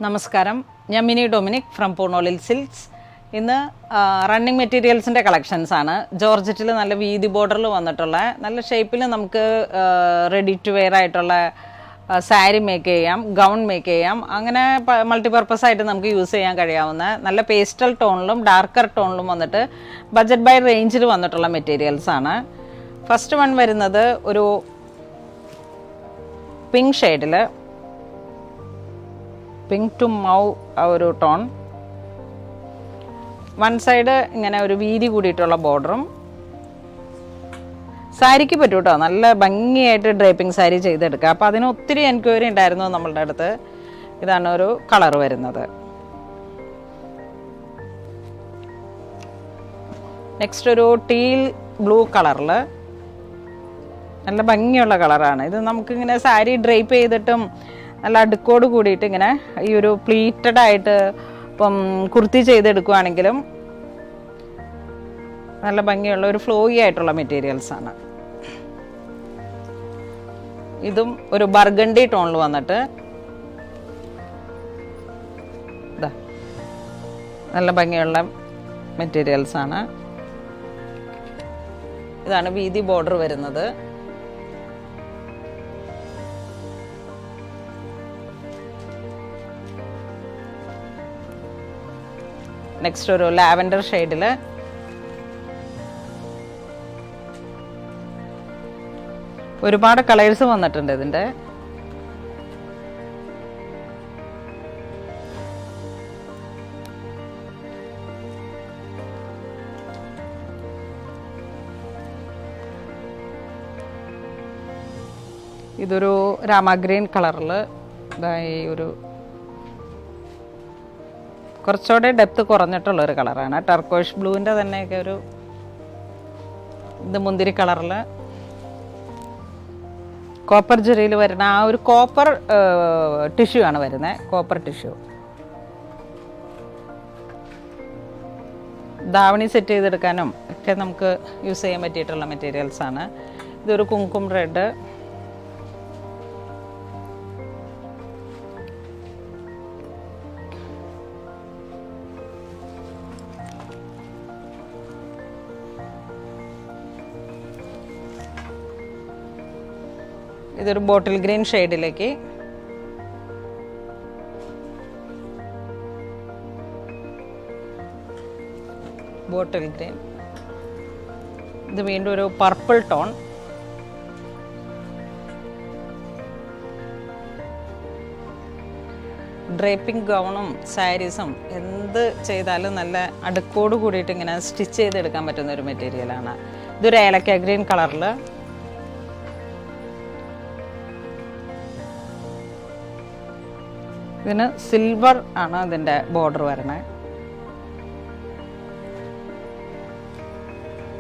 നമസ്കാരം, ഞാൻ mini Dominic from പൂണോളിൽ silks. ഇന്ന് റണ്ണിങ് മെറ്റീരിയൽസിൻ്റെ കളക്ഷൻസാണ്. ജോർജറ്റിൽ നല്ല വീതി ബോർഡറിൽ വന്നിട്ടുള്ള നല്ല ഷേപ്പിൽ നമുക്ക് റെഡി ടു വെയർ ആയിട്ടുള്ള സാരി മേക്ക് ചെയ്യാം, ഗൗൺ മേക്ക് ചെയ്യാം, അങ്ങനെ മൾട്ടിപർപ്പസ് ആയിട്ട് നമുക്ക് യൂസ് ചെയ്യാൻ കഴിയാവുന്ന നല്ല പേസ്റ്റൽ ടോണിലും ഡാർക്കർ ടോണിലും വന്നിട്ട് ബഡ്ജറ്റ് ബൈ റേഞ്ചിൽ വന്നിട്ടുള്ള മെറ്റീരിയൽസാണ്. ഫസ്റ്റ് വൺ വരുന്നത് ഒരു പിങ്ക് ഷെയ്ഡിൽ, പിങ്ക് ടു മൗ ആ ഒരു ടോൺ. വൺ സൈഡ് ഇങ്ങനെ ഒരു വീതി കൂടിയിട്ടുള്ള ബോർഡറും. സാരിക്ക് പറ്റും കേട്ടോ, നല്ല ഭംഗിയായിട്ട് ഡ്രേപ്പിംഗ് സാരി ചെയ്തെടുക്കുക. അപ്പോൾ അതിന് ഒത്തിരി എൻക്വയറി ഉണ്ടായിരുന്നു നമ്മളുടെ അടുത്ത്. ഇതാണ് ഒരു കളർ വരുന്നത്. നെക്സ്റ്റ് ഒരു ടീൽ ബ്ലൂ കളറിൽ നല്ല ഭംഗിയുള്ള കളറാണ് ഇത്. നമുക്കിങ്ങനെ സാരി ഡ്രേപ്പ് ചെയ്തിട്ടും നല്ല അടുക്കോട് കൂടിയിട്ട് ഇങ്ങനെ ഈ ഒരു പ്ലീറ്റഡ് ആയിട്ട് ഇപ്പം കുർത്തി ചെയ്തെടുക്കുകയാണെങ്കിലും നല്ല ഭംഗിയുള്ള ഒരു ഫ്ലോയി ആയിട്ടുള്ള മെറ്റീരിയൽസാണ്. ഇതും ഒരു ബർഗണ്ടി ടോണിൽ വന്നിട്ട് നല്ല ഭംഗിയുള്ള മെറ്റീരിയൽസാണ്. ഇതാണ് വീതി ബോർഡർ വരുന്നത്. നെക്സ്റ്റ് ഒരു ലാവൻഡർ ഷെയ്ഡിൽ ഒരുപാട് കളേഴ്സ് വന്നിട്ടുണ്ട് ഇതിൻ്റെ. ഇതൊരു രാമഗ്രീൻ കളറിൽ ഈ ഒരു കുറച്ചുകൂടെ ഡെപ്ത് കുറഞ്ഞിട്ടുള്ളൊരു കളറാണ്. ടർക്കോഷ് ബ്ലൂവിൻ്റെ തന്നെയൊക്കെ ഒരു ഇത് മുന്തിരി കളറിൽ കോപ്പർ ജെറിയിൽ വരുന്ന ആ ഒരു കോപ്പർ ടിഷ്യൂ ആണ് വരുന്നത്. കോപ്പർ ടിഷ്യൂ ധാവണി സെറ്റ് ചെയ്തെടുക്കാനും ഒക്കെ നമുക്ക് യൂസ് ചെയ്യാൻ പറ്റിയിട്ടുള്ള മെറ്റീരിയൽസാണ്. ഇതൊരു കുങ്കും റെഡ്, ഇതൊരു ബോട്ടിൽ ഗ്രീൻ ഷെയ്ഡിലേക്ക്, ബോട്ടിൽ ഗ്രീൻ. ഇത് വീണ്ടും ഒരു പർപ്പിൾ ടോൺ. ഡ്രേപ്പിംഗ് ഗൗണും സാരീസും എന്ത് ചെയ്താലും നല്ല അടുക്കോട് കൂടിയിട്ട് ഇങ്ങനെ സ്റ്റിച്ച് ചെയ്തെടുക്കാൻ പറ്റുന്ന ഒരു മെറ്റീരിയലാണ്. ഇതൊരു ഏലക്ക ഗ്രീൻ കളറിൽ. ഇതിന് സിൽവർ ആണ് ഇതിൻ്റെ ബോർഡർ വരണേ.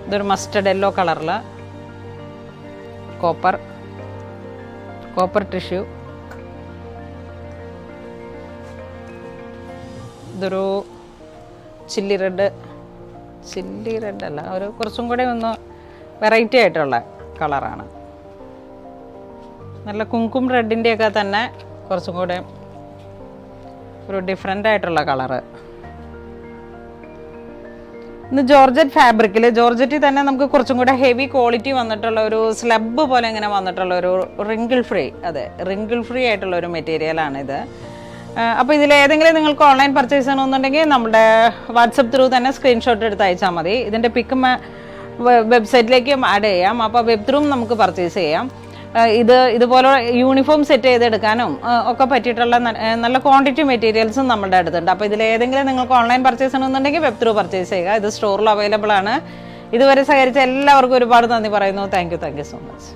ഇതൊരു മസ്റ്റർഡ് യെല്ലോ കളറിൽ കോപ്പർ ടിഷ്യൂ. ഇതൊരു ചില്ലി റെഡ് അല്ല, ഒരു കുറച്ചും കൂടെ ഒന്ന് വെറൈറ്റി ആയിട്ടുള്ള കളറാണ്. നല്ല കുങ്കും റെഡിൻ്റെയൊക്കെ തന്നെ കുറച്ചും കൂടെ ഒരു ഡിഫറെൻ്റ് ആയിട്ടുള്ള കളറ്. ഇന്ന് ജോർജറ്റ് ഫാബ്രിക്കിൽ, ജോർജറ്റിൽ തന്നെ നമുക്ക് കുറച്ചും കൂടെ ഹെവി ക്വാളിറ്റി വന്നിട്ടുള്ള ഒരു സ്ലബ് പോലെ ഇങ്ങനെ വന്നിട്ടുള്ള ഒരു റിങ്കിൾ ഫ്രീ, റിങ്കിൾ ഫ്രീ ആയിട്ടുള്ള ഒരു മെറ്റീരിയലാണിത്. അപ്പോൾ ഇതിലേതെങ്കിലും നിങ്ങൾക്ക് ഓൺലൈൻ പർച്ചേസ് ചെയ്യണമെന്നുണ്ടെങ്കിൽ നമ്മുടെ വാട്സപ്പ് ത്രൂ തന്നെ സ്ക്രീൻഷോട്ട് എടുത്ത് അയച്ചാൽ മതി. ഇതിൻ്റെ പിക്ക് വെബ്സൈറ്റിലേക്കും ആഡ് ചെയ്യാം. അപ്പോൾ വെബ് ത്രൂ നമുക്ക് പർച്ചേസ് ചെയ്യാം. ഇതുപോലെ യൂണിഫോം സെറ്റ് ചെയ്തെടുക്കാനും ഒക്കെ പറ്റിയിട്ടുള്ള നല്ല ക്വാണ്ടിറ്റി മെറ്റീരിയൽസും നമ്മുടെ അടുത്തുണ്ട്. അപ്പോൾ ഇതിലേതെങ്കിലും നിങ്ങൾക്ക് ഓൺലൈൻ പർച്ചേസ് ചെയ്യണമെന്നുണ്ടെങ്കിൽ വെബ് ത്രൂ പർച്ചേസ് ചെയ്യുക. ഇത് സ്റ്റോറിൽ അവൈലബിൾ ആണ്. ഇതുവരെ സഹകരിച്ച എല്ലാവർക്കും ഒരുപാട് നന്ദി പറയുന്നു. Thank you so much.